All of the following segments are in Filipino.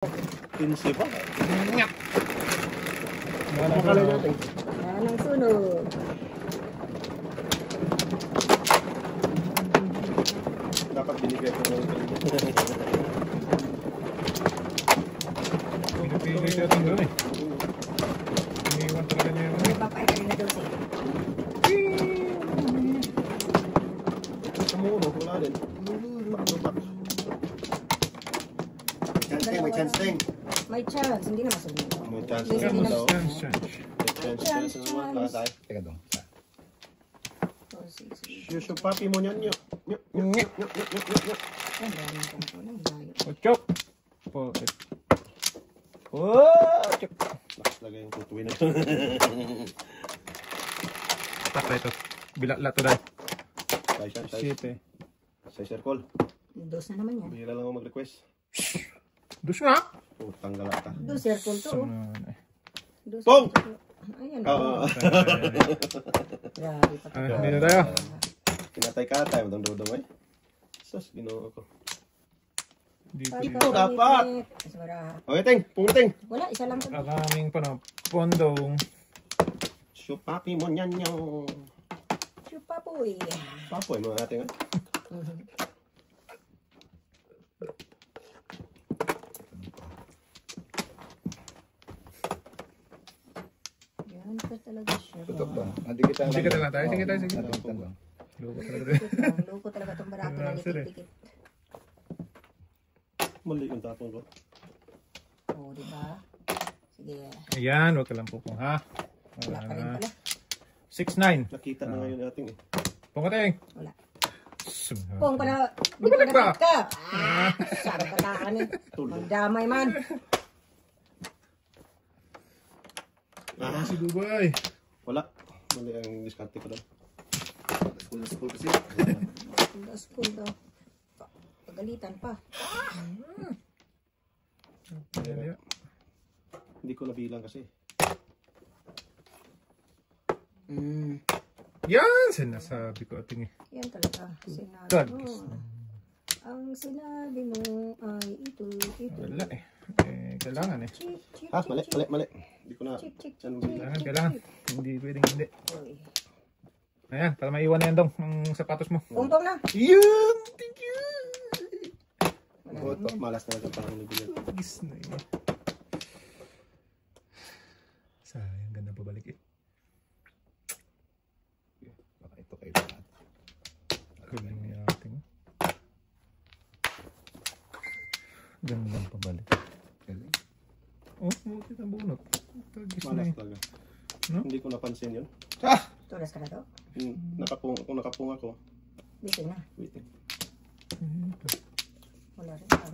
15 pa. Nyak! Makalay natin. Yan ang sunog. Dapat binigay ko ng Pinipili siya itong doon eh. Iniwan talaga niya yung May papay ka rin na doon siya. Kamuno, wala din. May chance din. May chance, hindi na masunod. May chance Hindi din. na- May chance naman. Para tayo. Teka doon. Oh, sige, sige. Yung papi mo niyan nyo. Ang daming tampo na, layo. Ochok! Ochok! Lagay yung tutuwin na. Takla ito. Bilakla to dahil. Size. Siete. Sa circle. Dos na naman yan. Bihira lang ako mag-request. Dos nga! Oh, tanggal ata. Dos circle to. oh. Dos Pong! circle. Ayan. Oo. Grabe pa. Dito tayo. Kinatay-katay. Matang dodong eh. Sus, ginawa ko. Dito. Ito dapat. Okay, ting. Punting. Wala, isa lang to. Maraming pondong. Yung papi mo niyan nyo. Chupa po eh. Papoy mo natin eh. Yan pa talaga siya. Tutok ba? Dikit Sige lang tayo. Sige tayo. Sige. Dikit lang. Loko talaga. Loko talaga itong barato na dikit-dikit. Mali yung tapon ko. Oo, diba? Sige. Ayan. Huwag ka lang pupong ha. Wala pa rin pala. 6-9. Nakita na ngayon natin eh. Pungating. Wala. Sunod. Pong pala, di Bumalik pa pa. ka. Saan ka taan eh. Magdamay man. Si Dubai. Wala. Mali ang diskarte ko daw. School kasi. School daw. Pagalitan pa. Ayan. Hindi ko nabilang kasi. Yan! Sinasabi ko ating eh. Yan talaga. Sinabi Tagis mo. Ang sinabi mo ay ito. Wala eh. Kailangan eh. Chik, chik, Ah, chik, mali, chik. mali, mali. Hindi ko na. Chik, chik, Ano chik, bilang? Kailangan. Hindi pwedeng hindi. Uy. Ayan, para maiwan na yan dong ang sapatos mo. Pong-pong na. Yun! Thank you! Oh, to, malas na lang parang nabilang. Tagis na eh. Sayang, ganda pabalik eh. Baka ito kayo lahat. Galing niya ating. Ganda pabalik. Galing. Oh, bakit ang bunot? Tagis na Malas eh. talaga. No? Hindi ko napansin yun. Tulas ka na to. Kung nakapung ako. Dito na. Wait eh. Wala rin. Ah,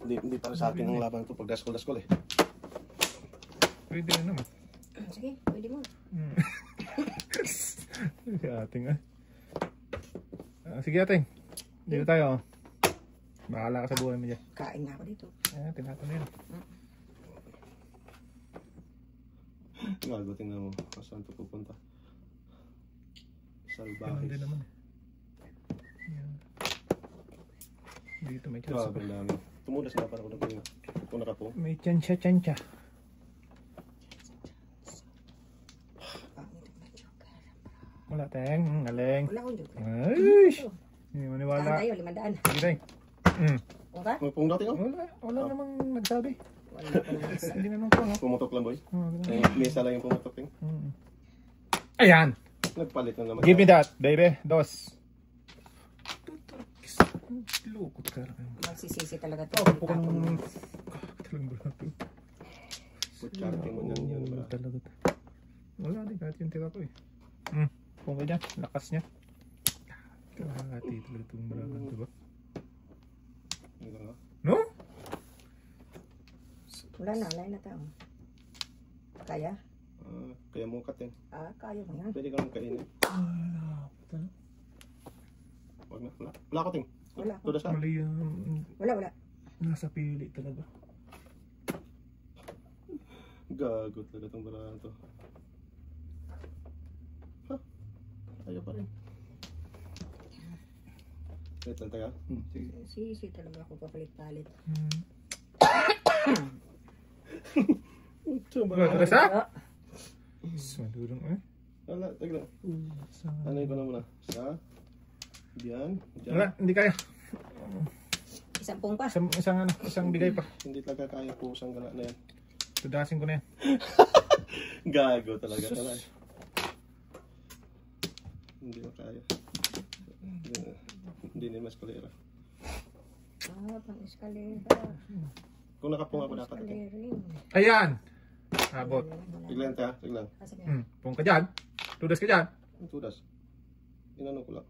hindi para sa akin ang laban to pag daskol-daskol eh. Pwede na naman. Sige, pwede mo. Si ating ah. Sige ating. Dito tayo. Bahala ka sa buhay mo dyan. Kain na ako dito. Ayan, tinatan na yun. Gago, tingnan mo. Saan ito pupunta? Ganun Salbahe. din naman eh. Ayan. Dito may chance. Grabe ang dami. Tumudas na para kung nakapung. May chansya. Pangit na joker. Wala tayong galing. Wala akong joker. Ay! Hindi maniwala. Saan tayo? 500. Sige tayo. Kung ka? May pung natin oh. Wala namang nagsabi. Wala pa naman isa. Hindi naman po. No? Pumutok lang boy. Ganun. Mesa lang yung pumutok eh. Ayan! Nagpalit na naman. Give me that, baby. Dos. Lukot ka lang. Magsisisi talaga to. Ako ka nung... Talagang barato. Kutsarte mo niyan yun. Wala talaga. Wala din kahit yung tira ko eh. Kung ka dyan, lakas niya. Kahati talaga itong barato, diba? No? Wala na, alay na tao. Kaya? Kaya mo katin. Kaya mo yan. Pwede ka nang kainin. Wag na. Wala ko ting. Wala ko. Tudas ka. Mali yung... Wala. Nasa pili talaga. Gago talaga itong barato. Ha? Ayaw pa rin. Wait lang tayo. Sige. Sisi talaga ako papalit-palit. Tudas ha? Madurong eh. Wala, tagla. Ano ko na muna? Sa? Diyan. Wala, hindi kaya. Isang pumpa. Isang bigay pa. Hindi talaga kaya po isang gana na yan. Tudasin ko na yan. Gago talaga. Hindi mo kaya. Hindi na mas kalera. Pang eskalera. Kung nakapung ako dapat. Ayan! Abot. Tiglan ta, tiglan. Pung ka dyan. Tudas ka dyan. Ang tudas. Inano ko lang.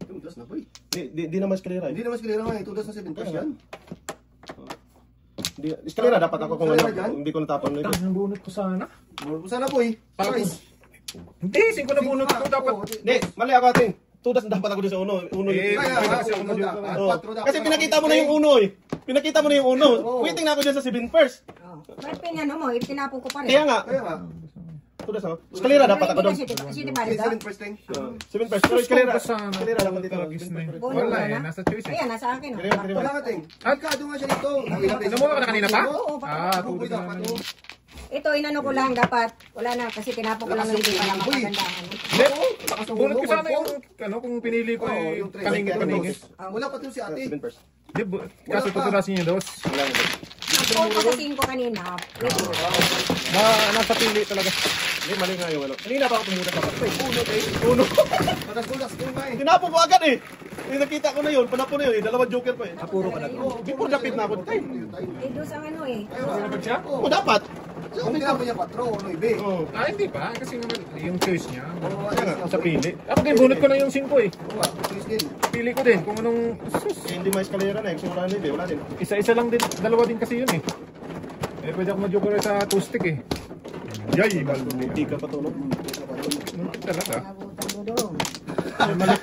Tudas na boy. Di na mas kalera. Hindi naman skalera nga eh. Tudas na 7 yan. Eskalera dapat ako kung Eskalera ano. dyan? Hindi ko natapon na ito. Ang bunot ko sana. Sana boy. Guys. Hindi, 5 na bunot ko dapat. Hindi, mali ako ating. Tudas na dapat ako din sa uno. Uno Eh, yung... kasi ako dapat. madyo- Oo. Patro dapat. Kasi pinakita mo na yung uno eh. Pinakita mo na yung uno. Oo. Waiting na ako dyan sa 7 first. Ba't pinano mo? Itinapon ko pa rin. Kaya nga. Kaya nga. Tudas ako. Eskalera dapat ako doon. Kasi di ba ito? 7 first thing. 7 first. Pero eskalera. Sana. Eskalera dapat dito. Tagis na yun. Bonus Wala na eh, na? nasa choice eh. Ayan, nasa akin. Eskalera. Wala ka ting. Kado nga siya dito. Namuha ka na kanina pa? Oo, Tudas na naman. ito, inano ko lang dapat. Wala na, kasi tinapon ko lang ng hindi para makagandahan. Hindi, bunot ko sana yung, kung pinili ko eh, kaningit. Wala pa ito si ate. 7 first. Di, kaso tutudasin niyo dos. Wala na. Ang pumpa sa 5 kanina. Nasa pili talaga. Hindi, mali nga yung ano. Kanina pa ako tumudas ako. Uno eh. Uno. Tudas ko nga eh. Tinapon ko agad eh. Nakita ko na yun. Panapon na yun eh. Dalawang joker pa eh. Puro ka na to. Before dapit na ako. Tay. Eh, doon sa ano eh. Dapat siya? Oo, dapat. Kung tinapon niya 4, ano ibe. Oo. Hindi pa. Kasi naman, yung choice niya. Kaya nga. Sa pili. Ako din, bunot ko na yung 5 eh. Oo, choice din. Pili ko din kung anong, sus. Eh, hindi may eskalera na eh. Kasi wala na eh. Wala din. Isa-isa lang din, dalawa din kasi yun eh. Eh, pwede ako mag-joker sa 2 stick eh. Yay, Hindi ka pa to, no? talaga. Nabutan mo doon.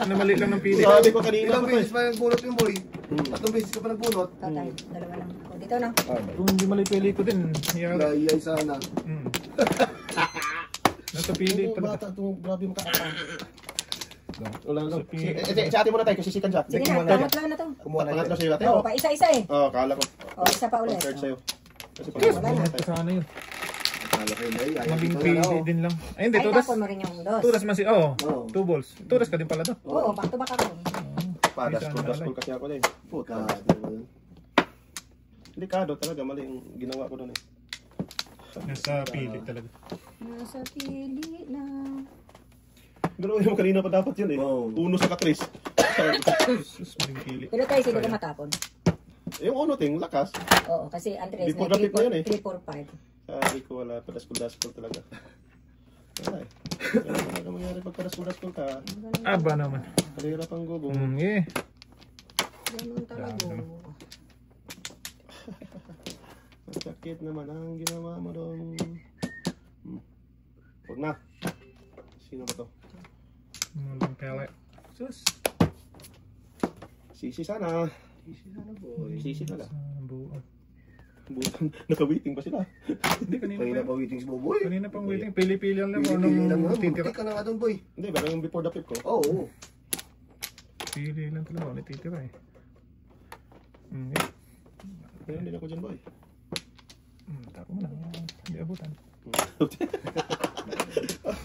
Namali lang ng pili. Sabi ko kanina Ilang pa to eh. beses pa nagbunot yung boy? 3 beses ka pa nagbunot? Tatay, dalawa lang. O, dito na. Kung hindi mali pili ko din. Layay sana. Nasa pili Ito, talaga. bata to. Grabe mo ka. Wala lang. Si ate muna tayo. Sisikan siya. Sige na, pangatlo na to. Kumuha na Pangatlo yan. sa'yo ate. Oo, pa isa-isa eh. Oo, kala ko. O, isa pa ulit. Third sa'yo. Kasi Yes, pag bunot ko sana yun. Kala ko yun ay. Maging pili din lang. Ay, hindi, Ay, tudas. tapon mo rin yung dos. Tudas man si, oo. Oo. 2 balls. Tudas ka din pala doon. Oo, back to back ako. daskol kasi ako din. Puta. Delikado talaga. Mali yung ginawa ko doon eh. Nasa pili talaga. Nasa pili na. Gano'n yung kanina pa dapat yun eh. Oo. Uno sa katris. Sus, maging pili. Pero tayo, sino ka matapon? Yung uno ting, lakas. Oo, kasi Andres, Before the pick na yun eh. 3, 4, 5. Sabi ko wala pa daskol talaga. Wala eh. Ganun talaga mangyari pag daskol ka. Aba naman. Kalira pang gugong. Eh. Ganun talaga. Sakit naman ang ginawa mo doon. Huwag na. Sino ba to? Malang pele. Sus. Sisi sana. Easy na boy. Sisi na lang. Sa buo. Butan. Naka-waiting pa sila. Hindi, kanina Kanina pa. pa waiting si Boboy. Kanina pang waiting. Pili-pili lang lang kung Pili-pili lang anong naman. titira. Muntik ka na nga doon boy. Hindi, pero yung before the flip ko. Oo. Pili lang talaga. Ano titira eh. Ngayon din ako dyan boy. Tapo mo lang. Hindi abutan.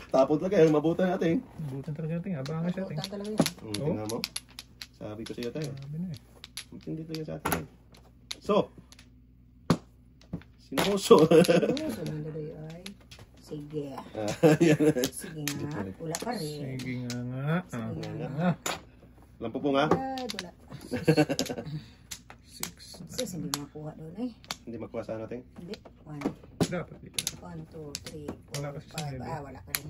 Tapos lang kayo, mabutan natin. Abutan talaga natin. Abangan siya natin. Butan talaga yun. Tingnan mo. Sabi ko sa iyo tayo. Sabi na eh. Hindi to yan sa atin. So. Sinoso. Sunod ay. Sige. Yan. Sige nga. Wala pa rin. Sige nga. Sige nga. Lampo po nga. Wala. 6. Sus, hindi makuha doon eh. Hindi makuha sa natin. Hindi. 1, Dapat dito. 2, 3, Wala kasi sa 4, 5. head. Wala pa rin.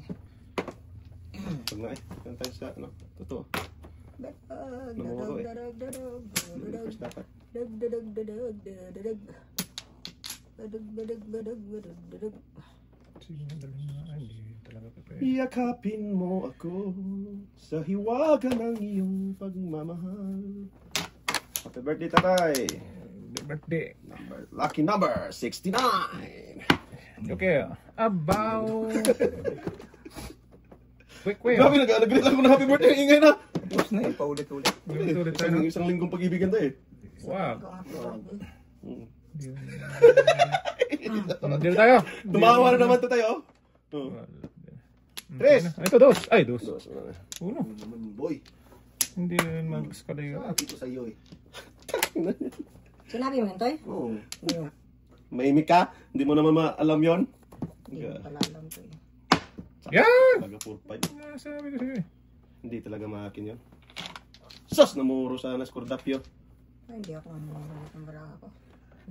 Huwag na eh. Yan tayo sa ano. Totoo. Namuro eh. Hindi first dapat. Sige nga. Dalhin nga. Ay, hindi talaga pwede. Yakapin mo ako sa hiwaga ng iyong pagmamahal. Happy birthday, tatay. Birthday. Lucky number 69. Okay. About... Quick. Grabe, nag-agree lang ko na happy birthday. Ingay na. Tapos na eh. Paulit-ulit. Ulit tayo. Isang linggong pag-ibigan to eh. Wow. Mm. Hindi na tayo. Tumawa na naman to tayo. Oh. Wala. Tres. Ito, dos. Ay, dos. Dos. Uno. Ano naman, boy? Hindi mag-escalate. Sabi ko sa'yo eh. Sinabi mo yun, Toy? Oo. Hindi mo. Mahimik ka? Hindi mo naman alam yon? Hindi ko pala alam, Toy. Yan! Talaga 4-5. Sabi ko sa'yo eh. Hindi talaga maakin yun. Sos! Namuro sana skordapyo. Ay, hindi ako manunulit ng baraka ko.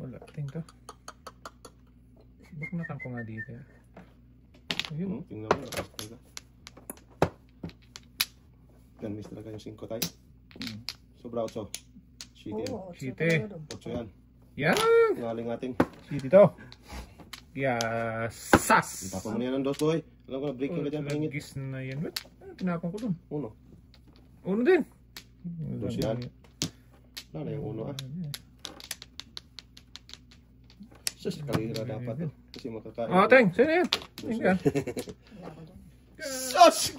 Wala. Tingka. Buknatan ko nga dito. Ayun. Tingnan mo. Talaga. Gamis talaga yung 5 tayo. Sobra 8. Shitty yan. Oo, Shite. 8 yan. Yan! Ngaling natin. Shit ito. Sas! Tapon mo na yan ng dos, boy. Alam ko na break yung dyan. Pahingit. Gis na yan. Ba't? Tinapon ko dun. 1. Uno din. Dos yan. Wala na yung 1 ah. Sus, kalira dapat. Kasi makakain. Ah, Teng. Sino yan? Tingka. Wala ko dyan. Sus!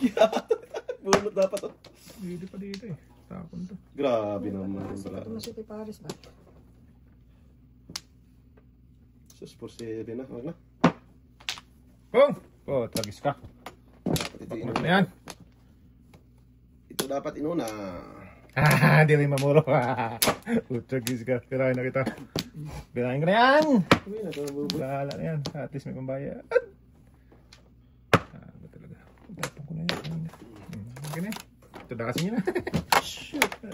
Bunot dapat to. Dito pa dito eh. Tapon to. Grabe naman. Ito mo si Paris ba? Sus, 4-7 na. Huwag na. Kung! Oh, tragis ka. Dapat ito Ano inuna. yan? Ito dapat inuna. Ah, di rin mamuro. Tragis ka. Pirahin na kita. Pirahin ko na yan! Uy, na ito. Bahala na yan. At least may pambayad. Ah, ba talaga? Tapon ko na yan. Okay na. Ito dakasin nyo na.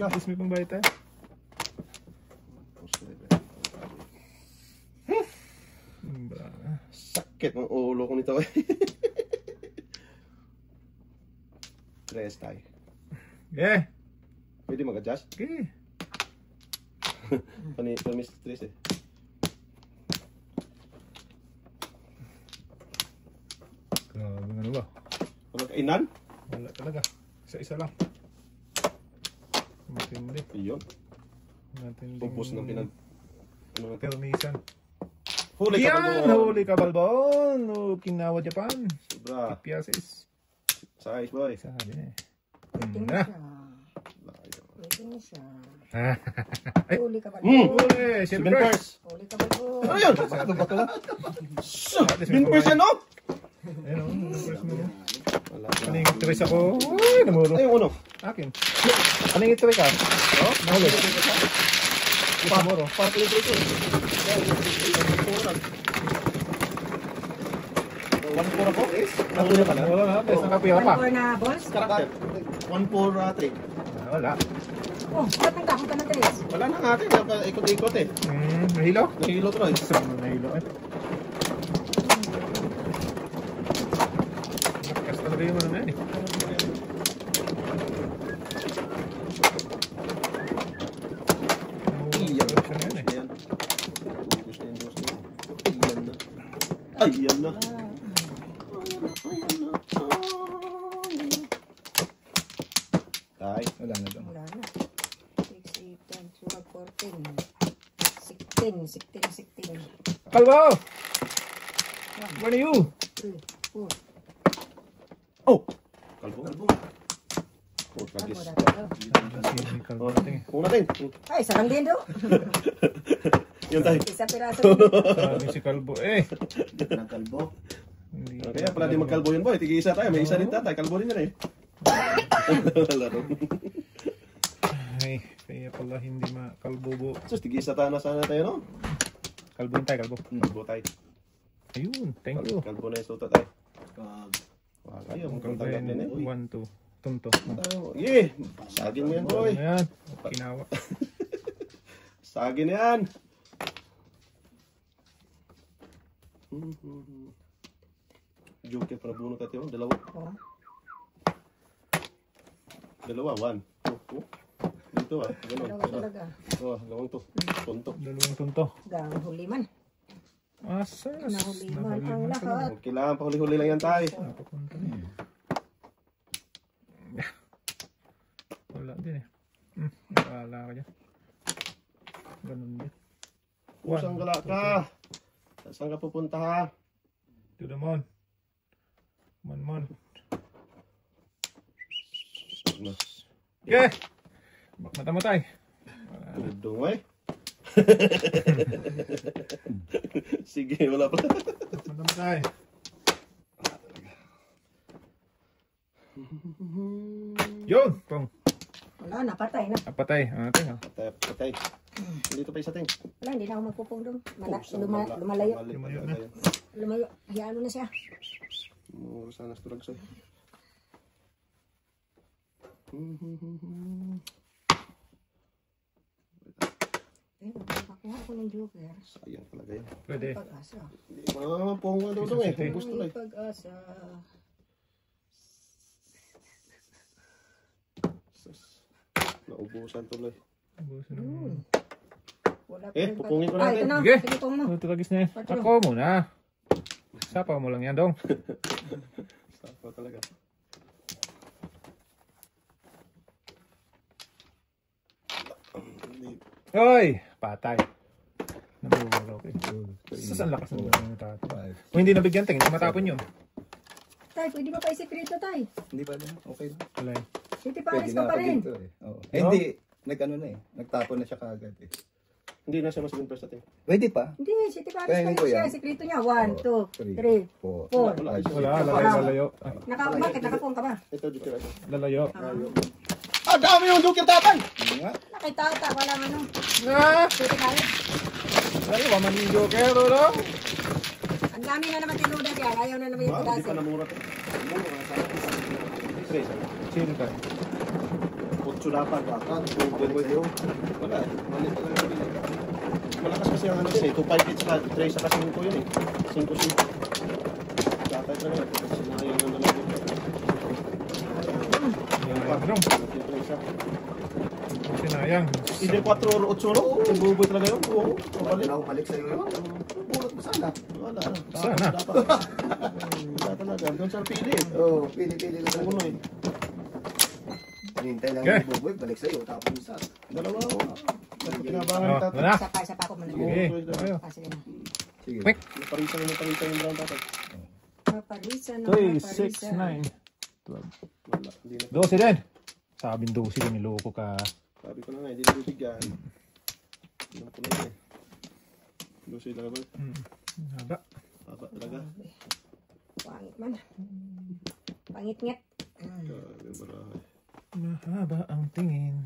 At least may pambayad tayo. Sakit ng ulo ko nito eh. 3 tayo. Yeah. Pwede mag-adjust? Okay. Panis 3 eh. Grabe ano ba? Walang kainan? Wala talaga. Isa-isa lang. Matindi. Iyon. Matindi. Pupus ng pinag... Ano na ito? Permisan. Huli ka Yan! ba? Huli ka balbon! Okinawa Japan. Sobra. Piasis. Size boy. Sabi na eh. Pwede mo Na. siya. Pwede mo siya. Ay! Huli ka ba? Huli! 7 Silver! pairs. Huli ka ba? Ano yun? Bato ba to? 7 pairs yan oh! Ayun o. First mo. Wala. Paningit tuloy ako. Uy! Namuro. Ay, yung uno. Akin. Paningit tuloy ka. Oh? Nahuli. Namuro. Parang tuloy ko. 1-4 ako. Nahuli ka na. Wala na. Test ng kapiya pa. 1-4 na balls? Karakter. 1-4 3. Wala. Oh, ba't ang tapong ka ng 3? Wala na nga atin. Ikot-ikot eh. Nahilo? Nahilo to eh. Sa mga nahilo eh. Nakas talaga yung ano na yan eh. Iyan. Siya na yan eh. Ayan. Ubus na yung dos na. Ayan na. Ayan na. Tay. Wala na doon. Wala na. 6, 8, 10, 12, 14, 16. Kalbo! Where are you? 3, 4. Oh! Kalbo. Oh, tragis. Kalbo Oh, natin eh. kung natin. Ay, sarang din do. Yun tayo. Isa piraso. Sabi si Kalbo eh. Ng kalbo. Hindi. Kaya pala di magkalbo yun boy. Tigi-isa tayo. May isa rin tatay. Kalbo rin yan eh. Laro. Ay, kaya pala hindi makalbo. Sus, tigi-isa tayo na sana tayo no? Kalbo tayo, kalbo. Kalbo tayo. Ayun, thank you. Kalbo na yung suto tayo. Kag... Wala yun. Kung Kalbo tanggap yan din eh. 1, 2. Tunto. Tayo. Yeah! Sagin mo yan boy. Ano yan? Kinawa. Sagin yan. Joke para buno tayo. Dalawa. Oh. Dalawa. 1. 2. Dito ah. Ganun. Dalawa talaga. Oh, gawang to. Tunto. Dalawang tunto. Gang huli man. Asas. Nahuli man ang lahat. Kailangan pa huli-huli lang yan tayo. Napapunta na eh. Wala din eh. Nakala ka dyan. Ganun din. Usang gala ka. Saan ka pupunta ha? To the moon. Mon. Okay. Bak mata-matay. Tudong eh. Sige, wala pa. Matay. Yun! Pong. Wala, napatay na. Apatay. Ating ha. Patay. Dito pa isa ting. Wala, hindi na ako magpupong doon. Pusang Lumalayo. Lumayo na. Lumayo. Hayaan mo na siya. Muro sana sa tulagsoy. Nakakuha ako ng joker. Sayang talaga yan. Pwede. Pag-asa. Hindi pong ano dong eh. Kung gusto May lang. pag-asa. Naubusan tuloy. Ubusin na. Wala pa Eh, rin pupungin ko Ah, natin. ito na. Sige. Sige, pong mo. Tutulagis na yan. Ako muna. Sapa mo lang yan, dong. Sapa talaga. Hoy! Patay. Nabulog eh. Saan lakas ng mga tatay? Kung hindi nabigyan, tingin, matapon yun. Tay, pwede ba pa isikreto, tay? Hindi pa din. Okay lang. Wala eh. City Pwede Paris na ka pa ako rin. dito eh. Oo. Eh, hindi. Nag-ano na eh. Nagtapon na siya kaagad eh. Hindi na siya masagin first natin. Pwede pa. Hindi, City Paris Kaya pa hindi rin ko siya. yan. Sikreto niya. 1, 2, 3, 4. 4. Wala, lalayo. Ay, Bakit nakapong ka ba? Ito, dito rin. lalayo. Ah, dami yung joker tatay! Nga. Nakitata, wala ano. Ah! City Paris. Ay, waman yung joker, dong. Ang dami na naman tinuda kaya. Ayaw na naman yung Hindi pa pag-asa. namura to. Mura sa Tres. Sino ka? 8 dapat. Wala. Mali talaga din. Malakas kasi ang ano kasi. 2-5 hits ka. 3 sa kasi 5 yun eh. 5-5. Tatay talaga. Sinayang na nalang yun. Dong. Sinayang. Hindi 4 or 8 no? Buboy talaga yun. Oo. Wala na ako balik sa'yo yun. Bulat mo sana. Wala. Sana. Dapat. Wala talaga. Doon sa pili eh. Oo, pili-pili lang. Ang uno eh. Hinintay lang Okay. yung buboy, balik sa'yo. Tapos isa. Dalawa o. Pinabangan Oh, ni tatay. wala. Isa pa ako muna. Sige. Ayo. Ah, sige na. Sige. Quick. Naparisan yung brown tatay. Maparisan na 3, maparisan. 6, 9, 12. Wala. Hindi na. 12 din. Sabing 12 din, niloko ka. Sabi ko na nga, hindi na bibigyan. Alam ko na yun eh. Lucy lang ba? Haba. Haba talaga. Pangit man. Pangit-ngit. Grabe marahay. Mahaba ang tingin.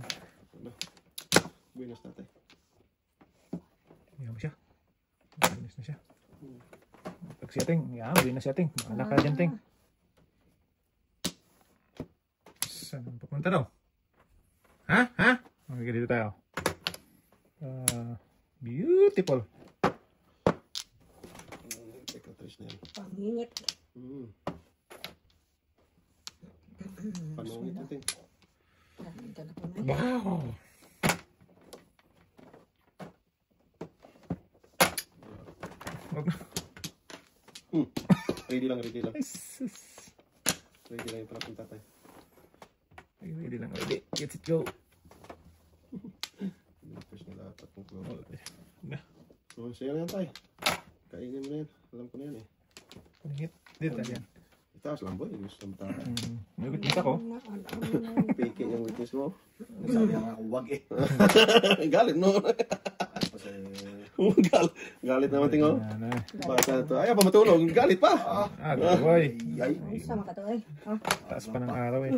Buenas tatay. Yan mo siya. Buenas na siya. Pag si Ating, yan, buenas si Ating. Bahala ka dyan, Ting. Saan ang papunta daw? Ha? Ha? Okay, dito tayo. Beautiful. Teka, Trish na yan. Pangingit. Panungit natin. Ito na po na. Wow! Wag na. Ready lang, ready lang. Ay, sus. Ready lang yung pala ng tatay. Ay, ready lang, ready. Get it, go. Trish na dapat ng club. Na. So, sa'yo na yan tayo. Kainin mo na yan. Alam ko na yan eh. Paningit. Dito yan. Itaas lang boy. Gusto mo tayo. May witness ako. Peke yung witness mo. Sabi nga ako, wag eh. Galit no? Kasi, Galit naman tingo. Yan, Basta to. Ayaw pa matulog. Galit pa. boy. ay, Sama ka to eh. Oh. Taas pa ng araw eh.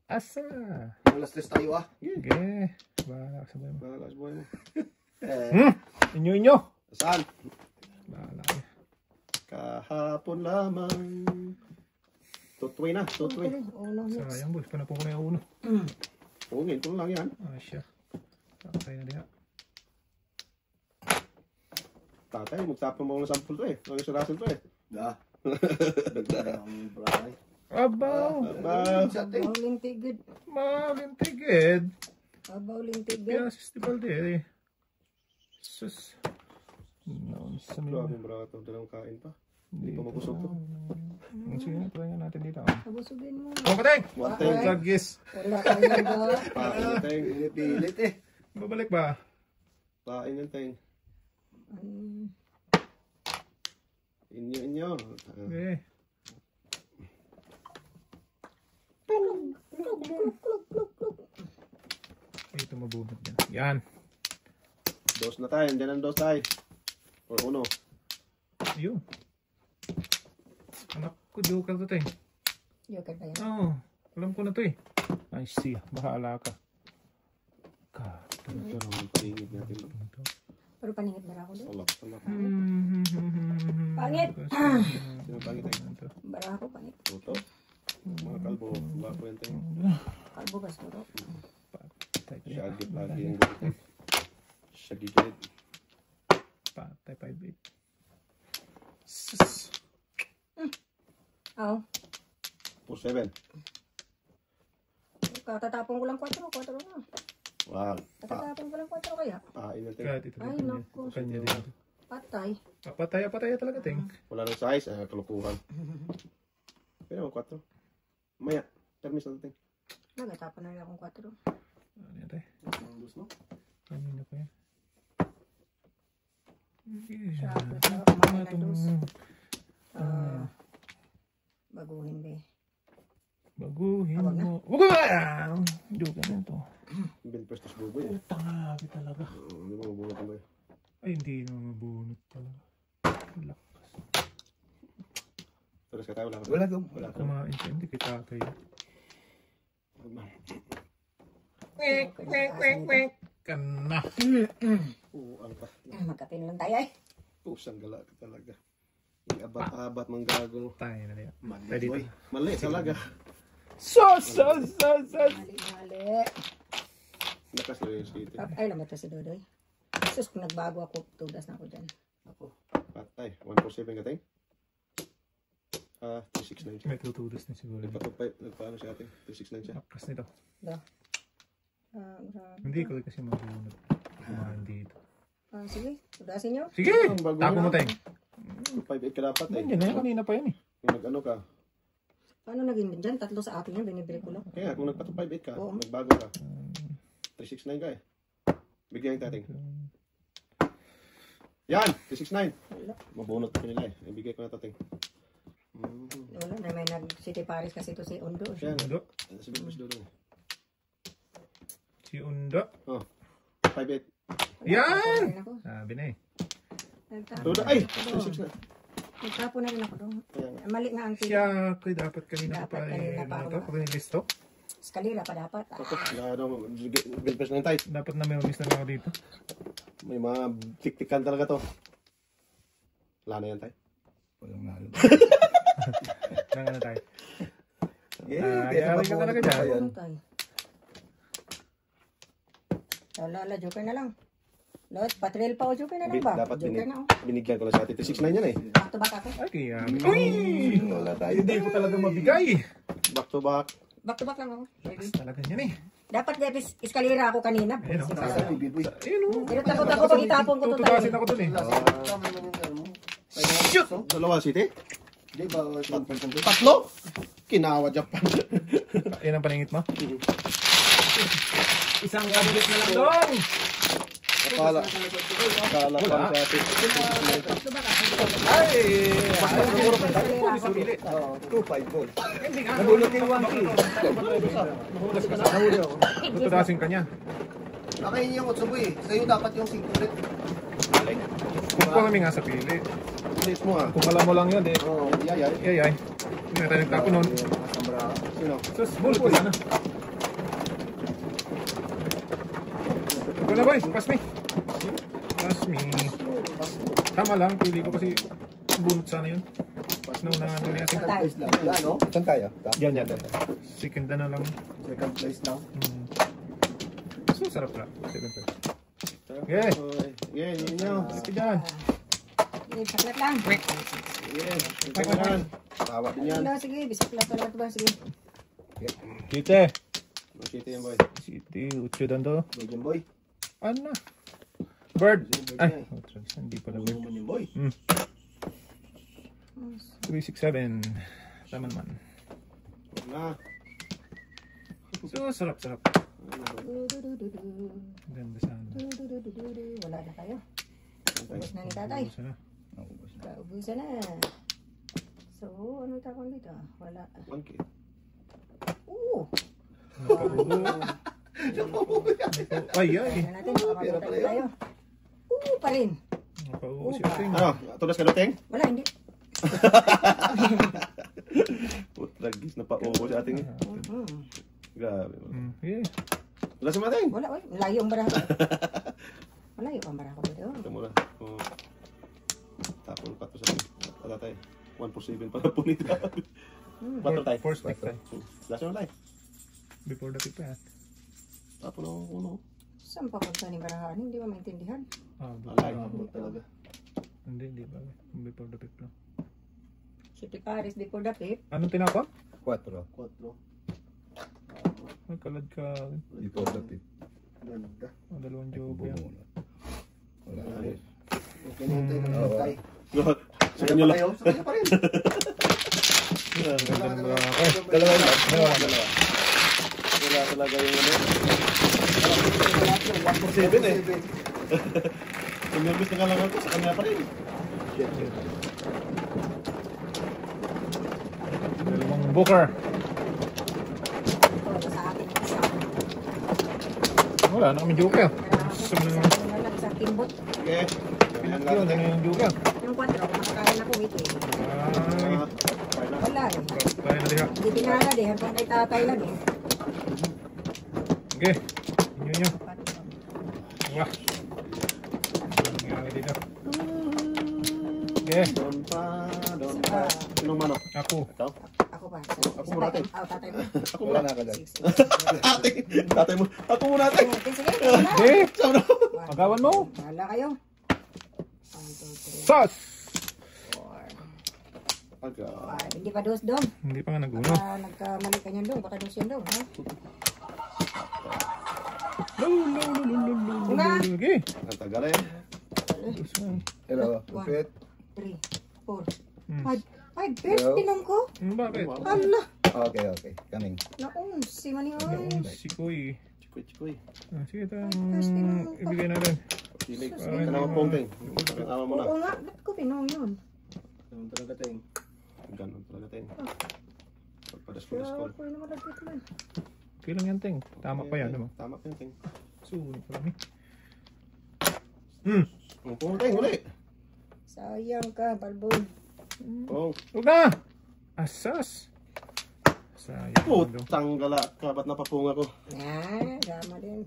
Asa? alas 3 tayo ah. Okay. Bahala ka sa buhay mo. Bahala sa buhay mo. Inyo. Saan? Bahala ka. Kahapon lamang. Tutway na. Tutway. Uno hits. Sayang boy. Panapon ko na yung uno. Ungin ko lang yan. Ah, siya. Sakay na diha. Tatay, magtapon mo ng sample to eh. Ang isurasin to eh. Da. Ang bahay. Abaw! Bawling tigid. Malintigid. Bawling tigid. Kaya festival din eh. Sus. No, sa Grabe mga. bro. Ito dalawang kain pa. Hindi pa mabusog to. Sige na, try nga natin dito. Abusugin mo. Oh, pateng! One thing. Tragis. Wala kayo ba? Pain yung teng. Pilit eh. Babalik ba? Pain yung teng. Inyo. Okay. Ito mabunot yan. Yan. Dos na tayo. Diyan ang dos tayo. Or uno. Yun. Anak ko, joker to tayo. Joker ba yun? Oo. Alam ko na to eh. I see. Bahala ka. Pero paningid natin. Pero paningit bara ako doon. Salak. Pangit! Sino pangit tayo? Bara ako, pangit. Tuto. Mga kalbo. Wala po yan tayo. Kalbo ba siguro? Shaggy lagi yung gulit tayo. Shaggy gulit. Patay 5-8. Oo. 4-7. Katatapon ko lang 4 na. Wow. Katatapon ko lang 4 kaya. Pain natin. Kahit ito. Ay, naku. Kanya din. Patay. Pataya talaga, Ting. Wala nang size. Kalukuhan. Pero 4. Maya. Termis natin. Nagatapon na rin akong 4. Ano yan tayo? Ang gusto mo? Kanina pa yan. Sabi ko, kumain na dos. Baguhin ba eh. Baguhin Tawag na. mo. Wag ba? Joke na to. Bill Prestos Buboy. Utang habi talaga. Hindi mo mabunot mo eh. Ay, hindi na mabunot talaga. Lakas. Terus ka tayo. Wala ka. Wala daw. Wala ka. Kumain siya. Hindi kita tayo. Kana. Ang pa. Magkapin lang tayo eh. Pusang gala ka talaga. Abat-abat mang gago. Tayo na yan. Mali, Tayo dito. boy. Mali talaga. Sos! Mali. Nakas na yung city. Ay, lamot pa si Dodoy. Sus, kung nagbago ako, tudas na ako dyan. Patay. 147 ka tayo? 369 siya. May tutudos na siguro. Nagpaano siya atin? 369 siya. Lakas nito. Grabe. Hindi ko kasi mabunot. Kumain dito. Sige, tudasin nyo. Sige! Bago Tapo na. mo tayo. 5-8 ka dapat eh. Nandiyan na yan. Kanina pa yan eh. Kung nag-ano ka. Paano naging dyan? 3 sa akin yan, binibili ko lang. Kaya kung nagpato 5-8 ka, Oo. nagbago ka. 369 ka eh. Bigyan yung tating. Yan! 369! Wala. Mabunot ko nila eh. Ibigay ko na tating. Wala na, may nag-City Paris kasi ito si Ondo. Siya nga. Undo. Sabihin mo si Dodo. Si Undo. 5-8. Yan! Nagtapon na rin ako. Sabi na eh. Dodo! Ay! 369! Nagtapon na rin ako doon. Kaya nga. Mali nga ang Siya ko dapat kanina Dapat pa kanina eh. pa Ano ako to? Pag nilisto. Eskalera pa dapat. Ako, bilpes na yung tayo. Dapat na may umis na lang ako dito. May mga tik-tikan talaga to. Wala na yan tayo. Walang nalo. Nang ano tayo. Kaya yari ka talaga dyan. Ayan. Ano tayo? Lala, joker na lang. Lot, patril pa o joker na lang ba? Dapat Joker na o. binigyan ko lang sa atin. 369 yan eh. Back to back ako. Ay, kaya. Uy! Wala tayo. Hindi ko talaga mabigay. Back to back. Back to back lang ako. Lakas talaga yan eh. Dapat eskalera ako kanina. Ayun o. Sabi, biboy. Ayun o. Pero takot ako pag itapon ko to tayo. Tutugasin ako dun eh. Shoot! Dalawa city? Di ba? Tatlo? Kinawa Japan. Yan ang paningit mo? Isang gadget na lang doon! Akala pa sa atin. Ay! Eskalera ako. 2-5 goal. Nabulot yung 1-3. Tutugasin ka niya. Nakain yung Otsuboy. Sa'yo dapat yung 5 ulit. Kung pa kami nga sa pili. Bilis mo ah. Kung alam mo lang yun eh. Oo, yayay. Ay. Hindi na tayo nagtapo nun. Sino? Sus, bulot ko sana. Ito na boy, pass me. Pass me. Tama lang, pili ko kasi bunot sana yun. Nauna nga nung natin. Tayo. Ano? Saan tayo? Yan. Second na lang. Second place lang. So, sarap na. Second place. Okay. Yeah, yun nyo. Ito dyan. Sige, saklat lang. Yeah, ito yan. Tawa din yan. Ano, sige, bisaklat pa lang ba? Sige. Kite. City yan boy. City, ucho dan to. Golden boy. Ano? Bird. Ay, hindi pala bird. Naman yung boy. 367. Tama naman. Na. So, sarap. Ganda sana. Wala na kayo. Ubus na ni tatay. Gusto na. Ubusan na. So, ano tapon dito? Wala. 1K. Oo. Ay. Tingnan natin, baka mabutan tayo. Oo pa rin. Napaubo si ating. Ano? Tulas ka dating? Wala, hindi. Putragis na paubo sa ating. Grabe. Yeah. Tulas mo ating? Wala, oy. Malayo ang baraha ko. Malayo ang baraha ko. Ito muna. Tapon pa ito sa ating. Wala tayo. 1 for 7 para punit. Bato tayo. First pick tayo. Tulas mo tayo. Before the pick pa yan. Tapon ako uno. Saan pa punta ni barahan? Hindi ba maintindihan? Alay. Talaga. Hindi ba? Before the pick lang. Si Picaris before the pip. Anong tinapa? 4. 4. Ay, kalad ka. Before the tip. Ganda. Dalawang joke yan. Bumuna. Wala. Okay na tayo ng patay. Sa kanyo lang. Sa kanya pa rin. Dalawa na. Wala talaga yung ano. 1 for 7 eh. Kung nervous na ka lang ako, sa kanya pa rin. Dalawang booker. Ito, sa akin ang isa. Wala na kami joker. Sa lang sa kimbot. Okay. Pilat yun, ano yung joker? Yung 4, makakain ako ito eh. Ay, Wala eh. kaya na diha. Hindi pinalad eh. Hanggang kay tatay lang eh. Okay. Inyo. Wah. Nangyari dito. Okay. Doon pa. Sinong manok? Ako. Ito? Ako pa. Ako muna, ate. Tatay mo. Ako Wala muna. na ka dyan. Ate. Tatay mo. Ako muna ate. Sige, wala. Okay. Saan na? Agawan mo. Wala kayo. 1, 2, 3, Sus! 4, Aga. 5. Hindi pa dos dong. Hindi pa nga naguno. Baka nagkamali ka niyan dong. Baka dos yan dong. Ha? Okay. Ang tagal eh. Hello. 1, Upit. 3, 4, Hmm. 5. 5 pairs tinom ko. Bakit? Hala. Okay. Coming. Naun, si Mani Naun oy. si Koy. Chikoy. Sige, ibigay natin. Silig. Ito na ang pongting. Ang awa mo na. Oo nga, ba't ko pinom yun? Ganun talaga tayo. Ganun talaga tayo. Pagpadas-padas Kaya ko. ako yun naman nagkit man. Okay lang yan, Ting. Tama pa yan, diba? Tama pa yan, ting. Sulit pa lang eh. Ang pongting, uli. Sayang ka, Balbon. Oh. Huwag na! Asas! Sayang. Putang gala ka. Ba't napapunga ko? Ah, gama din.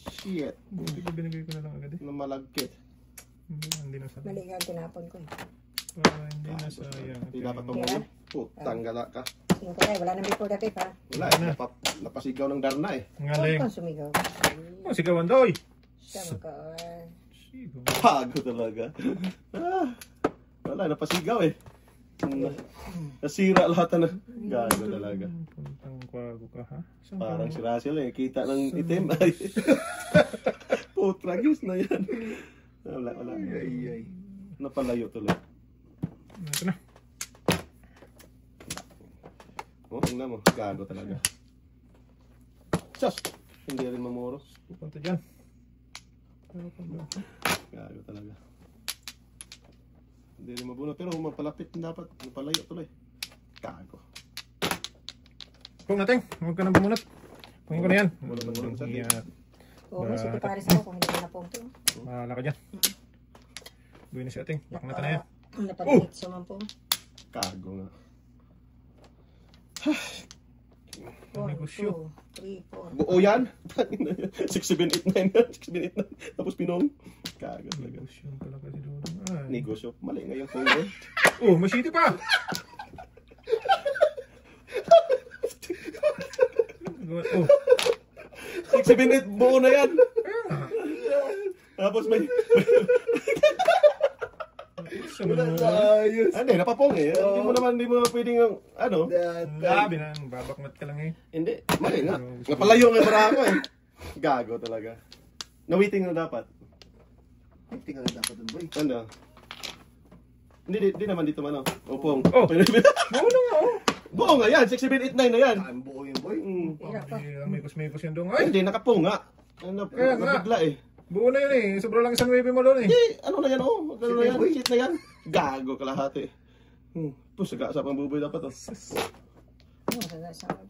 Shit. Buti ko binigay ko na lang agad eh. Na malagkit. Hindi na sayang. Mali nga ang tinapon ko eh. Hindi na sayang. Hindi dapat pamunga. Putang gala ka. Yung kulay, wala nang before the pip ha. Wala eh. Napasigaw ng darna eh. Ngaling. Huwag kang sumigaw. Oh, sigawan daw eh. Siyang ka. Sigaw. Pago talaga. Wala, napasigaw eh. Nasira lahat na. Gago talaga. Puntang kwago ka ha? Saan Parang ka? si Russell eh. Kita ng itim. Ay. Putragis na yan. Wala. Napalayo tuloy. Ito na. Oh, tingnan mo. Gago talaga. Sus! Hindi rin mamuros. Punta dyan. Gago talaga. Hindi rin mabunot. Pero kung mapalapit dapat. Mapalayo tuloy. Gago. Pung natin. Huwag ka na bumunot. Pungin ko na yan. Bunot sa atin. Yeah. Oo, may si Picaris ako kung hindi ko napong to. Mahala ka dyan. Buhay na si ating. Bak natin na yan. Napalit sa mampong. Gago nga. 1, Negosyo. 2, 3, 4. Buo yan? 6, 7, 8, 9 yan. 6, 7, 8, 9. Tapos pinong. Gago talaga. Negosyo pala kasi doon. Ay. Negosyo. Mali nga yung phone doon. Oh, may city pa! Oh, 6, 7, 8. Buo na yan. Tapos may... sa mga Ayos. Hindi, napapong eh. Hindi mo pwedeng yung, ano. labi na. Babakmat ka lang eh. Hindi, mali nga. Napalayo nga para ako eh. Gago talaga. Nawiting na dapat. Tingnan na dapat dun, boy. Ano? Hindi naman dito man. Upong. Oh. Buo na nga oh. Buo nga yan. 6, 7, 8, 9 na yan. Ang buo yun, boy. Hirap pa. May kus yan doon. Ay, Hindi, nakapong nga. Kaya nga. Nabigla eh. buo na yun eh. Sobra lang isang wavy mo doon eh. Hindi, ano na yan oh. Ano na yan? Shit na yan. Gago kalahati. Pusaga sa pambuboy dapat oh. Saan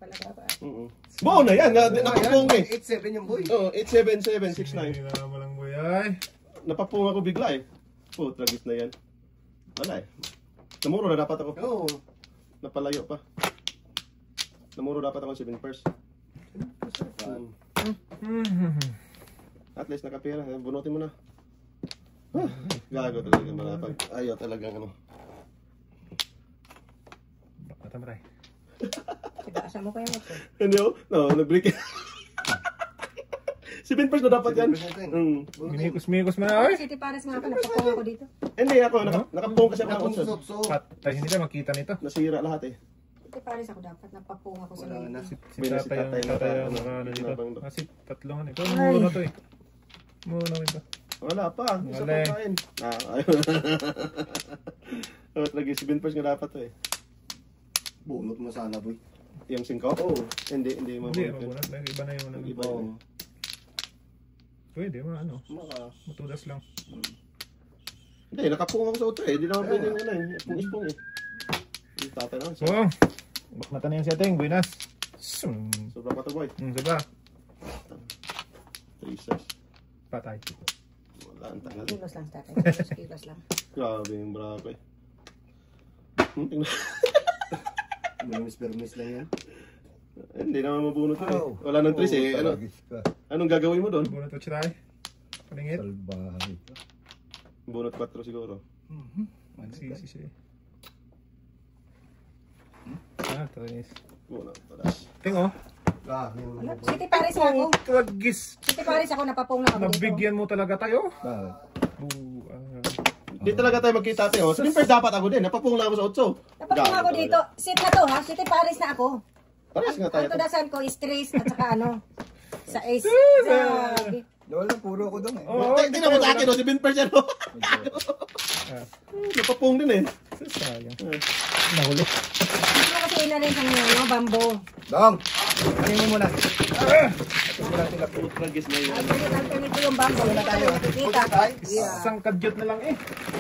pala dapat? Buo na yan. Nakapong eh. 8-7 yung boy. Oo, 8, 7, 7, 6, 9. Hindi na naman lang boy ay. napapung ako bigla eh. Puta, git na yan. Wala eh. Namuro na dapat ako. Oo. Napalayo pa. Namuro dapat ako 7 pairs. At least nakapira. Bunutin mo na. Gago talaga malapag. Ayaw talagang ano. Baka tamaray. Asa mo pa yung ito? Hindi oh. No, nag-break. 7 pairs na dapat yan. Minigos mo na, ay! City Paris nga ako, napapong ako dito. Hindi ako, nakapong kasi ako ng Nakapong outside. sotso. Patay, hindi na makita nito. Nasira lahat eh. City Paris ako dapat, napapong ako sa Wala na. lady. Si May tatay tatay yung na tatay ano, yung ano dito. kinabang doon. Kasi tatlong ito. Muro na to eh. Muro na ito. Wala pa. Isa Wala pa eh. kain. Ayun. Lagi 7 pairs nga dapat to eh. Bunot mo sana, boy. Yung 5? Oo. Hindi Hindi, mabunot. mabunat lang. Iba na yung ano. Iba yun. Pwede, ano. Maka. Matudas lang. Hindi, nakapung ako sa auto eh. Hindi naman pwede yung ano eh. Pung-ispong eh. Yung tatay naman. So, bakmata na yan si Ateng. Buenas. Sobra pa to boy. Diba? 3 stars. Patay. Wala ang tagal. Kilos lang tatay, kilos lang. Grabe yung brako eh. Tingnan. Bermis lang yan. Hindi naman mabunot to eh. Oh. Wala nang 3 eh. Ano? Talagis ka. Anong gagawin mo doon? Bunot ko siya tayo. Palingit. Salbahay ka. Bunot 4 siguro. Magsisi siya eh. Ah, talis. Bunot. Talas. Ting oh. Ano? City Paris ako. Kagis. City Paris ako, napapong na ako dito. Nabigyan mo talaga tayo. Bakit? Di talaga tayo magkita tayo. 7 pairs dapat ako din. Napapung lang ako sa 8. Napapong ako dito. Sit na to ha, City Paris na ako. Pares nga tayo. Ang tudasan ko is 3 at saka ano, sa ace. Sabi. Wala, puro ako doon eh. Oo. Tingnan mo sa akin, 7 pairs yan. Napapung din eh. Sayang. Nahuli. Hindi ko kasi inarin sa mga bambo. Dong! Ano mo muna? Tragis na yun. Alternate ko yung bambo. Wala tayo nakikita. Yeah. Isang kadyot na lang eh.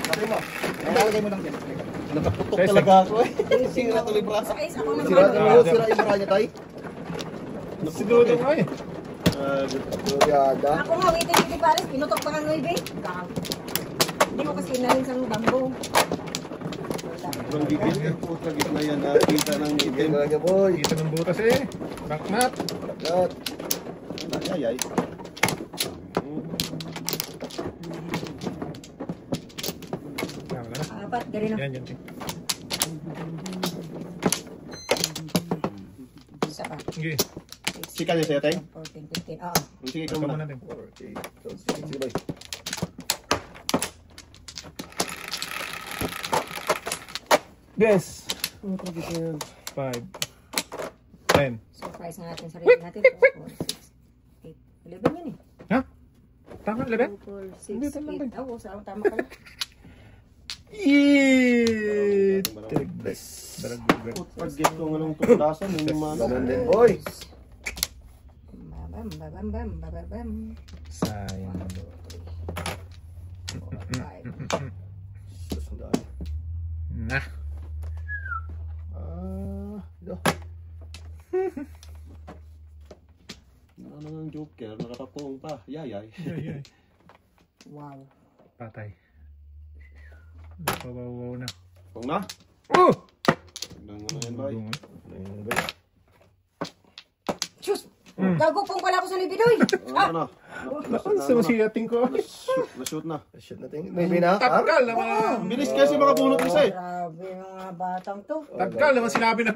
Sabi mo. Nalagay mo lang dyan. Nakaputok talaga ako eh. Sira tuloy braso. Sa ace ako naman. Sira yung mara niya tayo. Siguro nga eh. Yada. Ako nga, waiting City Paris. Pinutok pa nga ng ibig. Hindi ko kasi inarin sa bambo. Ang gigil eh. Tragis na yan. Nakita ng Sige itim. talaga, boy. Kita ng butas eh. Banknat. Lahat. Ayay. Yan, wala na. Apat, gari na. Yan, yan. Isa pa. Sige. Sika niya sa'yo, Teng? 14, 15. Oo. Sige ka Ito muna. muna natin. Sige, boy. Yes. Oh, tragis na yan. 5. 10. Surprise nga natin sarili natin. 4, 6, 8, 11 yan eh. Ha? Tama, 11? 4, 6, 8. Oo, tama ka lang. Eeeeee! Tigres. Darag-darag. Tragis ko nga ng tudasan. Yung mano. Ganun din, boy. Babam, babam, bam, babam, bam. Sayang. 5. Susundaan. Nah. Ano ng joker? Nakapapong pa. Yayay. Ay, ay. Wow. Patay. Napawawaw na. Pong na. Oh! Tignan mo na yan, boy. Ayun, boy. Sus! Gagupong pala ako sa libidoy. Ano na? Saan si ating ko? Na-shoot na. Shoot natin. May binaka. Takal naman. Bilis kasi mga bunot isa eh. Grabe yung mga batang to. Takal naman sinabi na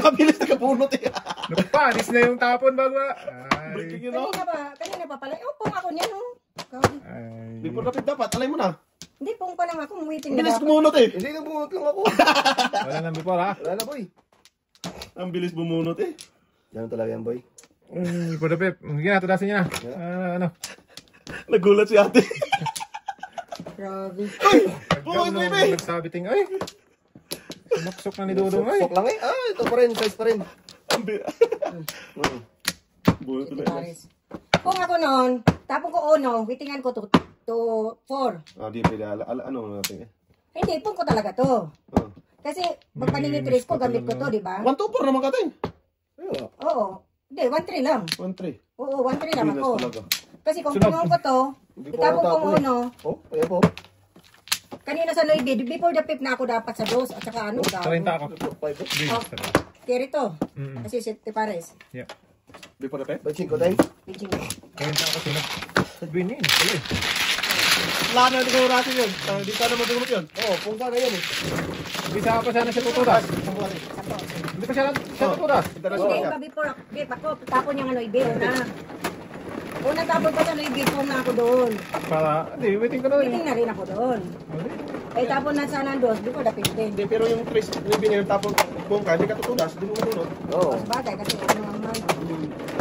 Mabilis na kabunot eh. Nagpanis na yung tapon bago. Ay. Breaking yun oh. Kanina pa pala. Oh, pong ako niyan oh. Grabe. Ay. Before rapid dapat. Alay mo na. Hindi, pong pa lang ako. Waiting na Bilis dapat. bumunot eh. Hindi na bunot lang ako. Wala nang before ha. Wala na, boy. Ang bilis bumunot eh. Ganun talaga yan, boy. Ipod Pep. Sige na, tudasin niya na. Ano? Nagulat si ate. Grabe. Boy, Ano, baby! nagsabi ting, ay. Sumaksok na ni Dodong ay. Sok lang eh. Ah, ito pa rin. Size pa rin. Ang bunot City ulit. Paris. Kung ako noon, tapong ko uno, witingan ko to 4. Ah, di pwede. Ano natin eh. Hindi, pong ko talaga to. Oh. Kasi magpaninitris ko, gamit ko to, di ba? 1-2-4 naman ka, Teng. Ayun. Oo. Hindi, 1-3 lang. 1-3. Oo, 1-3 lang Bilis ako. talaga. Kasi kung Sunod. tungo ko to, Hindi ko itapon ko natapon eh. uno, Oh, ayan po. kanina sa Loy B, before the 5 na ako dapat sa dos, at saka ano, 30 ako. 5 po. Green. Oh. Carry to. Mm. Kasi 7 pares. Yeah. Before the pep. Ba't 5 tayo? Bitching. 30 ako sino. Green yun. Tuloy. Wala na ito natin yun. Di ka na mabunot yun. Oo, kung sana yan eh. Hindi sa pa sana siya tutudas. Hindi pa siya tutudas. Hindi pa before ako, tapon yung Loy B, una. Una tapon ko sa Loy B, na ako doon. Para, hindi, waiting ka na rin. Biting na rin ako doon. Eh, tapon na sana dos, before the 15. Hindi, pero yung trace, yung binayang tapon kung ka, hindi ka tutulas, hindi mo mabunot. Oo. Mas bagay kasi ano naman.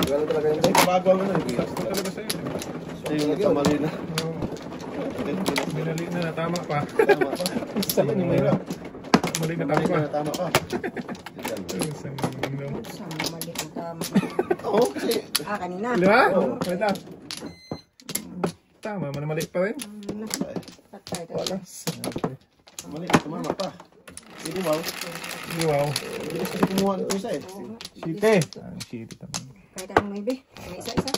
Gano'n talaga yun tayo. Bago ang ano, hindi. Sakto talaga sa'yo. Ito yung kamali na. Binali na, tama pa. Tama pa. Sama Ayun, yung mahirap. Mali na Mali tama pa. na, tama pa. Saan mali ang tama? Oo, kasi Kanina. Di ba? Wait up. Tama, mali pa rin. Patay to. Wala. mali, tumama pa. Hindi wow. Wow. Hindi kasi kumuha ng isa eh. Shite. Ang shite naman. Kahit anong maybe. May isa-isa.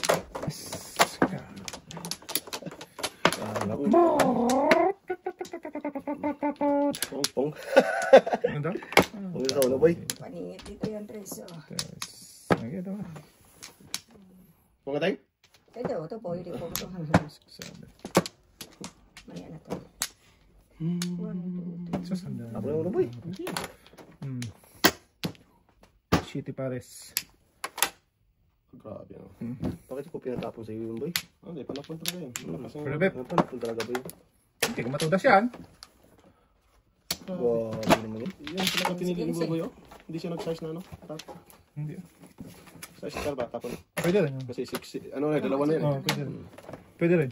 Pong. Ano daw? Pong ikaw na boy. Paningit dito yung tres. Ay, ito ba? Kung tayo? Ito, ito po. Hindi po ito. Maya na to. Sa sandal. Ako na boy. Shitty pares. Grabe ano. Bakit ko pinatapon sa iyo yung boy? Hindi, panapon talaga yun. Kasi Pero Beb, Ano pa talaga boy? hindi ko matudas yan. Grabe naman yun. yung sila pinili ni Buboy, oh. Hindi siya nag-size na ano. Hindi. Size ka ba? Tapon. Pwede rin. Kasi 6, ano na, dalawa na yun. Oo, pwede rin. Pwede rin.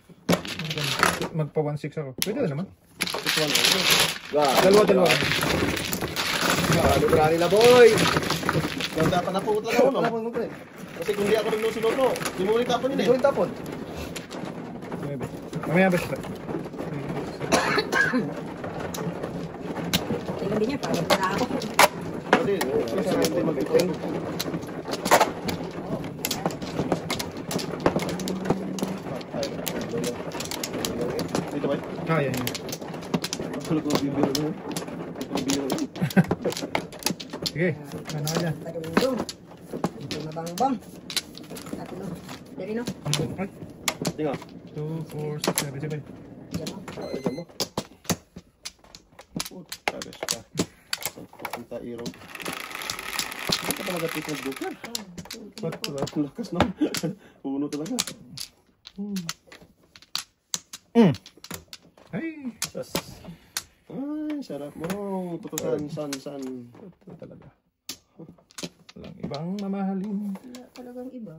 Magpa 1.6 ako. Pwede rin naman. 6-1. Dalawa. Libra nila boy. Ganda pa na po talaga ako, no? Tapon mo pre. Kasi kung di ako rin sinuno, di mo ulit tapon yun Hindi eh. ko yung tapon. Maybe. Mamaya basta. Tingnan din niya. Parang wala ako. Kasi, kasi hindi mag-ipon. Dito ba? Ah, yan. Tulog ko bibiro na. Bibiro yun. Sige. Ano ka dyan? Padulong. Ito mabangbang. Tatlo. Dari no? Ay. Tingnan. 2, 4, 6, 7, 7. Diyan mo. Ayan mo. Tagas ka. Punta iro. Hindi ka talaga tipong bukar. Ba't ang lakas na? Puno talaga. Ay. Tas. Ay, sarap mo. Tutusan, san. Ito talaga. Walang ibang mamahalin. Wala talagang iba.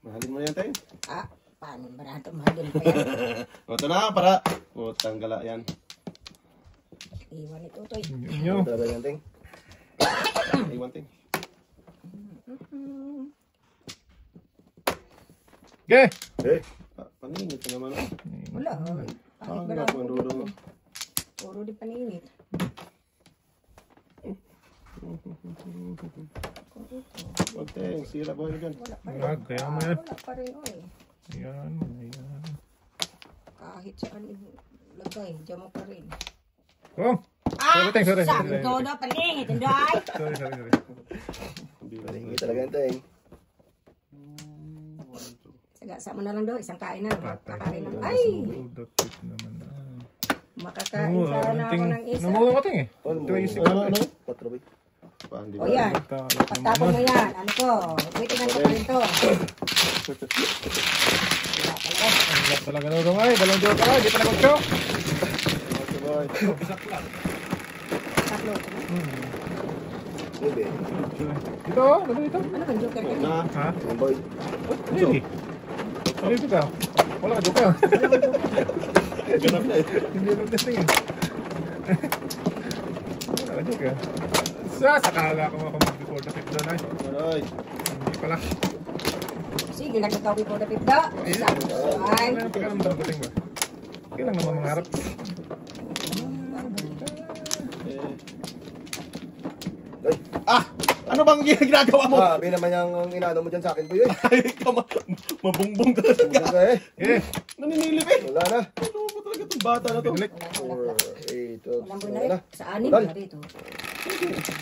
Mahalin mo na yan tayo. Paano ba natin mahalin pa yan? O, ito na, para. O, tanggala yan. Iwan ito, Toy. Inyo. Talaga yan ting. Iwan ting. Okay. Paningit ka naman. Wala. Ang Bakit ba gapon, Rudo. Puro di paningit. Huwag ting, sira ba yun dyan? Wala pa rin. Wag, kaya mo yan. Wala pa rin, oy. Ayan. Kahit saan lagay, diyan mo pa rin. Oh. Sorry. Sabi ko na paningit, Inday. Sorry. Hindi talaga yan ting. Sagasa mo na lang daw, isang kain na. Kakain na. Ay! Ay! Dapit naman. Makakain sana ako ng isa. Namulong ka ting eh. Ano mo? 3, 6, 4 boy. O yan. Pagtapon mo yan. Ano to? Waitingan ko pa rin to. Talaga nurong ay. Dalawang joke ka. Hindi pa na mag-show. Tatlo. Bebe. Dito oh. Dito. Ano kang joker ka? Na, Ha? Yung boy. Hindi. Dito ka. Wala ka joke. ganap na eh. Hindi lang testing eh. Wala ka joke. Sakala ko ako mag-record na fit doon ay. Aray. Hindi pala. Sige, nagkakawi ko na pipda. Ay. Ano yung pagkaramdam ko ting ba? Kailang naman mangarap. Ano bang ginagawa mo? Sabi naman yung inaano mo dyan sa akin, boy. Ay, ikaw mabungbong talaga. Buka eh. Eh, Naninilip eh. Wala na. Ano mo talaga itong bata na to? binalik. 4, 8, 12. Walang Wala na. bunay. Sa anim Tol. na dito.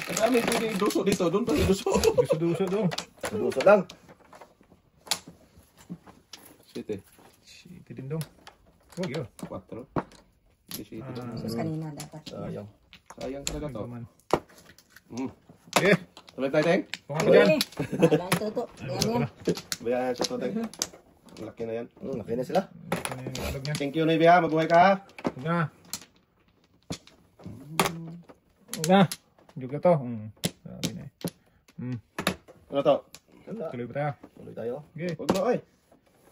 Ang dami pwede duso dito. Doon pa duso. Duso-duso doon. Duso lang. Siyete. Shit, din doon. Huwag yun. 4. Hindi siyete. Sus kanina dapat. Sayang. Sayang talaga to. Naman. Eh. Eh, Tuloy tayo, Teng. kung ako dyan. Wala ito to. Ayan yan. Bayan sa to, Teng. Ang laki na yan. Laki na sila. Ano yung alog niya? Thank you, Navy ha. Mabuhay ka ha. Huwag na. Huwag na. Juga to. Sabi na eh. Ano to? Wala. Tuloy ba tayo? Tuloy tayo. Okay. Huwag na, oy.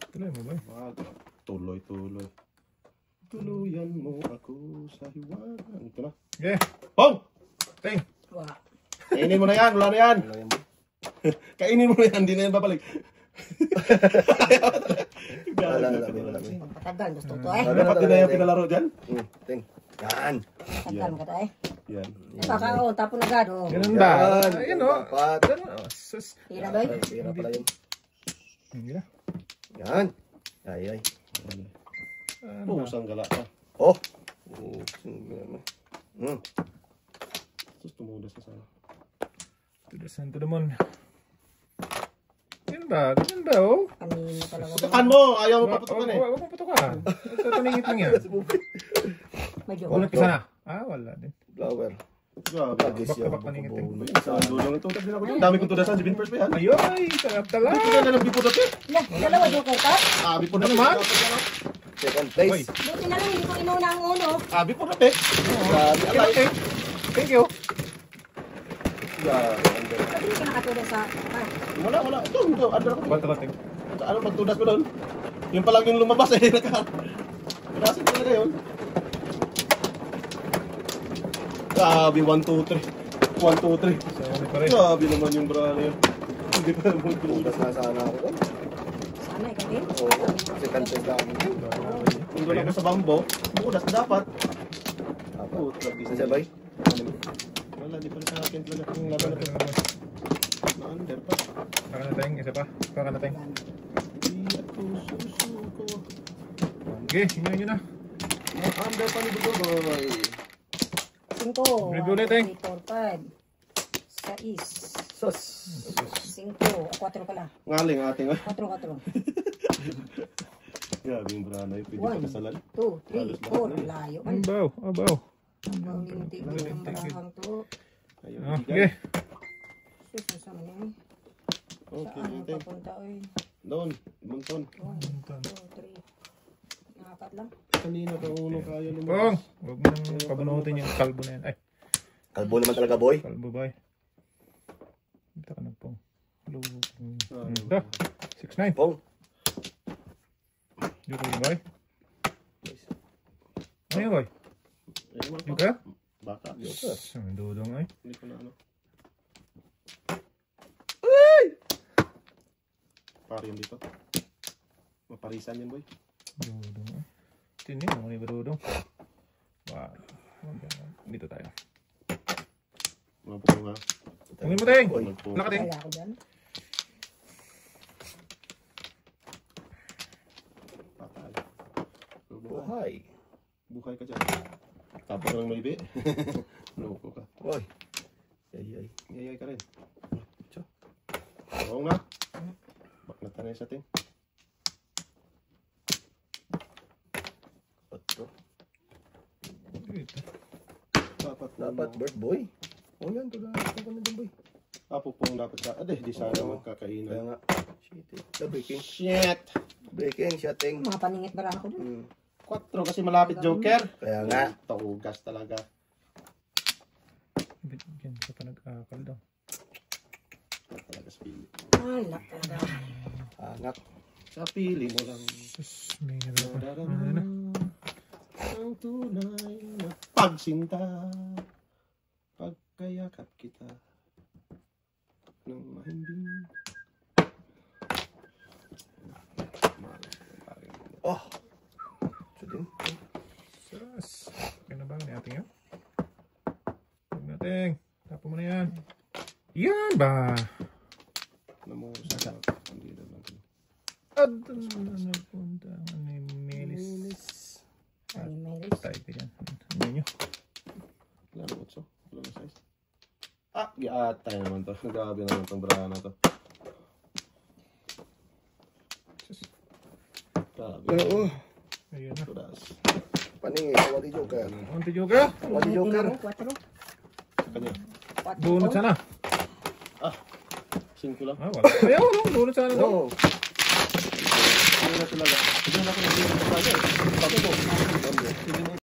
Tuloy mo ba? Tuloy. Tuluyan mo ako sa hiwaga. Ito na. Okay. Pong! Ting. Wah. Kainin mo na yan. Wala na yan. Wala yan, boy. Kainin mo na yan. Hindi na yan babalik. Wala. Patagal. Gusto to eh. Dapat din na yan pinalaro dyan. Ting. Yan. Patagal mo ka to eh. Yan. Kakao. Tapon agad oh. Ganun ba? Yan. Ayun o. Dapat. Ganun o. Sus. Hira doy. Ay, pira pala yun. Hindi na. Yan. Ay. Pusang gala ka. Oh. Sus, tumudas ka sana. To the Santo Demon. Yan ba? Ganun ba o? Kanina talaga. Putukan mo! Ayaw mo paputukan eh. Huwag mo putukan. Tataningit lang yan. Medyo. Ulit isa na. Wala din. Flower. Grabe. Agis yan. Bak-bak paningit eh. Saan dulong ito? Tapos din ako dyan. Dami kong tudasan. Si Binfers pa yan. Ay, sarap tala. Dito na lang bipot natin. Dalawa joker ka? Bipot Ano natin. naman? Second Uy. place. Buti na lang hindi ko inuna ang uno. Bipot natin. Grabe. Okay. Thank you. Grabe. Ba't hindi ka nakatulog sa... Wala. Ito. Under ako. Ba't rating? Ano pagtudas ko doon? Yung palang yung lumabas eh. Tudasin talaga yun. Grabe. 1, 2, 3. 1, 2, 3. Sorry pa rin. Grabe naman yung bra na yun. Hindi pa naman Tugas tudas. na sana ako. Sana ikaw din. Oo. Second place lang. Kung doon ako sa bambo, bukas na dapat. Apo. Oh, grabe. Isa bay? Wala, di pala sa akin talaga. Yung laban na to. Na-under pa. Baka na tayong isa pa. Baka na tayong. Di ako susuko. Okay, hinyayin nyo na. Na-under pa ni Budoboy. 5. Ulit ulit, eh. 3, 4, 5. 6. Sos. 5. 4 pala. Ngaling ating. 4. Grabe yung brana yun. Pwede pa kasalan. 2, 3, 4. Layo. Ang baw, abaw. Ang lintik ng barahang to. Ayun, Okay. Sus, nasama niya eh. Okay, Saan ang okay. papunta eh? Doon, bunton. 1, 2, 3. Nakakat lang. Kanina pa uno kaya Pong, lumabas. huwag mo nang pabunutin yung kalbo na yan. Ay, Kalbo naman talaga, boy. kalbo ba eh. Dito ka na pong. Hello. Ah, Ito, 6-9. Pong. Dito yung boy. Ano yung boy? Ayun, mga Yung ka? baka. Ang dudong ay. Hindi ko na ano. Pari yun dito. Maparisan yan, boy. Dudong ay. Tini, ano yung dudong? Wow. Dito tayo. Mga putong ha. Tungin mo tayo. Boy. Nakating. Kaya ako dyan. Patay. Buhay. Buhay ka dyan. Tapos ka lang malibi. Loko ka. Boy. Ay. Yayay ka rin. Tiyo. Oo nga. Baklat na rin sa atin. Otto. Dito. Dapat bird, boy. Oh, yan. Ito ko na din, boy. Apo pong dapat ka. Di sana Oo. magkakainan. Kaya nga. Shit. The breaking. Shit! Breaking, shutting. Mga paningit ba ako dun? 4 kasi malapit Joker. Kaya nga. Taugas talaga. Yan, sa pa nag-akal daw. Talaga sa pili. Ay, lakada. Hangat. Sa pili mo lang. Sus, may hirap pa. Darama Ano na? ang tunay na pagsinta. Pagkayakap kita ng mahimbing. Oh. Shooting. Sus. Kaya na ba? Ni ating yan? Huwag natin. Tapo mo na yan. Yan ba? Namusa. Andito lang. At ano punta? Ano yung melis? Ay, Melis. Tayo ka dyan. Ano nyo? Wala na utso. Wala na size. Ah, giatay naman to. Grabe naman tong bra na to. Grabe. Oo. Ayun na. Tudas. Paningi, wali joker. Unti joker. Wali joker. Tingnan mo, 4. Sa kanya. Bunot sana. Ah, 5 lang. Ah, wala. Ayaw, no? Bunot sana. No? Oo. Hindi na sila lang. Hindi na ako nag-iwan sa kanya. Sabi ko,